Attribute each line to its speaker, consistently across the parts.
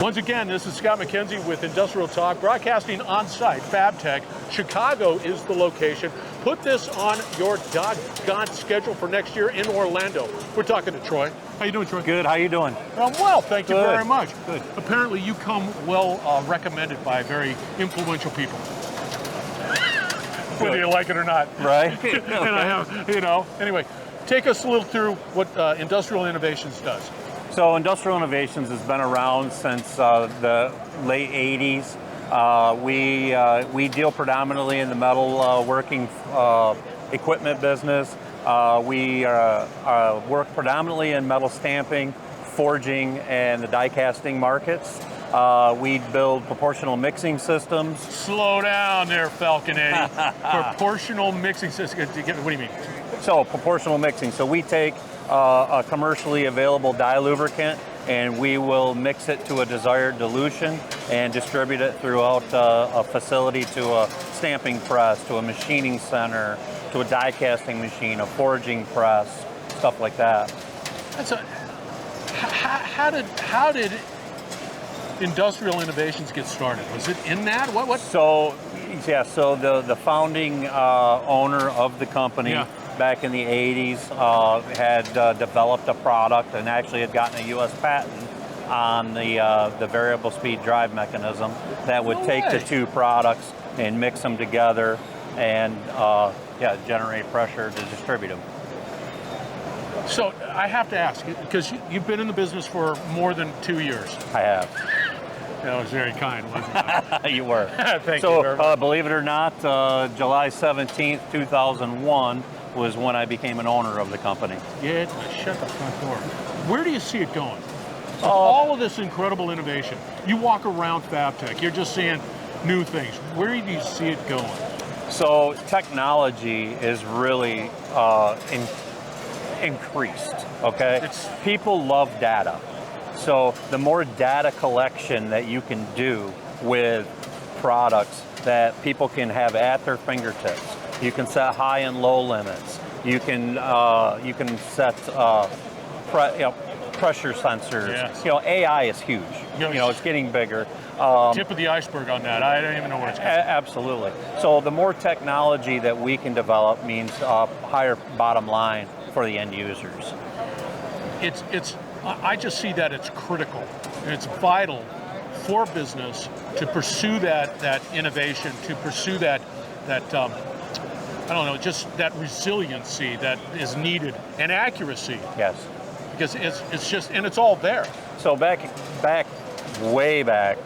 Speaker 1: Once again, this is Scott MacKenzie with Industrial Talk, broadcasting on site, FABTECH. Chicago is the location. Put this on your doggone schedule for next year in Orlando. We're talking to Troy. How you doing, Troy?
Speaker 2: Good. How you doing?
Speaker 1: I'm well, thank you very much.
Speaker 2: Good.
Speaker 1: Apparently, you come well recommended by very influential people. Whether you like it or not.
Speaker 2: Right.
Speaker 1: And I have, anyway, take us a little through what Industrial Innovations does.
Speaker 2: So Industrial Innovations has been around since the late 80s. We deal predominantly in the metal working equipment business. We work predominantly in metal stamping, forging, and the die casting markets. We build proportional mixing systems.
Speaker 1: Slow down there, Falcon Eddie. Proportional mixing system. What do you mean?
Speaker 2: So proportional mixing. So we take a commercially available die lubricant and we will mix it to a desired dilution and distribute it throughout a facility to a stamping press, to a machining center, to a die casting machine, a forging press, stuff like that.
Speaker 1: How did Industrial Innovations get started? Was it in that? What?
Speaker 2: So the founding owner of the company back in the 80s had developed a product and actually had gotten a U.S. patent on the variable speed drive mechanism that would take the two products and mix them together and generate pressure to distribute them.
Speaker 1: So I have to ask, because you've been in the business for more than 2 years.
Speaker 2: I have.
Speaker 1: That was very kind, wasn't it?
Speaker 2: You were.
Speaker 1: Thank you very much.
Speaker 2: Believe it or not, July 17th, 2001 was when I became an owner of the company.
Speaker 1: Yeah, shut the front door. Where do you see it going? So all of this incredible innovation, you walk around FABTECH, you're just seeing new things. Where do you see it going?
Speaker 2: So technology is really increased, okay? People love data. So the more data collection that you can do with products that people can have at their fingertips, you can set high and low limits. You can set pressure sensors.
Speaker 1: Yes.
Speaker 2: AI is huge.
Speaker 1: Yes.
Speaker 2: It's getting bigger.
Speaker 1: Tip of the iceberg on that. I don't even know where it's going.
Speaker 2: Absolutely. So the more technology that we can develop means higher bottom line for the end users.
Speaker 1: I just see that it's critical and it's vital for business to pursue that innovation, to pursue that just that resiliency that is needed and accuracy.
Speaker 2: Yes.
Speaker 1: Because it's all there.
Speaker 2: So way back,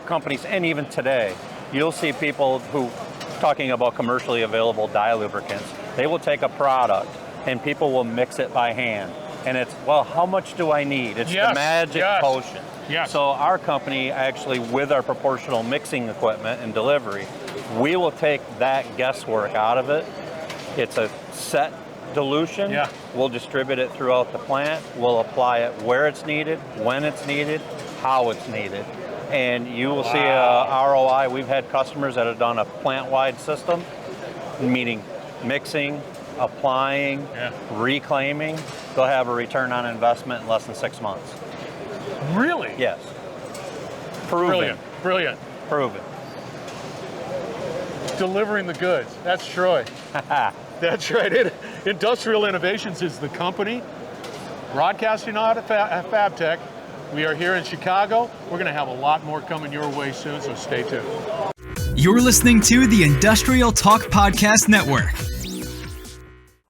Speaker 2: companies, and even today, you'll see people who talking about commercially available die lubricants. They will take a product and people will mix it by hand. And it's, well, how much do I need? It's the magic potion.
Speaker 1: Yes.
Speaker 2: So our company actually, with our proportional mixing equipment and delivery, we will take that guesswork out of it. It's a set dilution. Yeah. We'll distribute it throughout the plant. We'll apply it where it's needed, when it's needed, how it's needed. And you will see a ROI. We've had customers that have done a plant-wide system, meaning mixing, applying, reclaiming. They'll have a return on investment in less than 6 months.
Speaker 1: Really?
Speaker 2: Yes. Proven.
Speaker 1: Brilliant.
Speaker 2: Proven.
Speaker 1: Delivering the goods. That's Troy. That's right. Industrial Innovations is the company. Broadcasting out of FABTECH. We are here in Chicago. We're going to have a lot more coming your way soon, so stay tuned.
Speaker 3: You're listening to the Industrial Talk Podcast Network.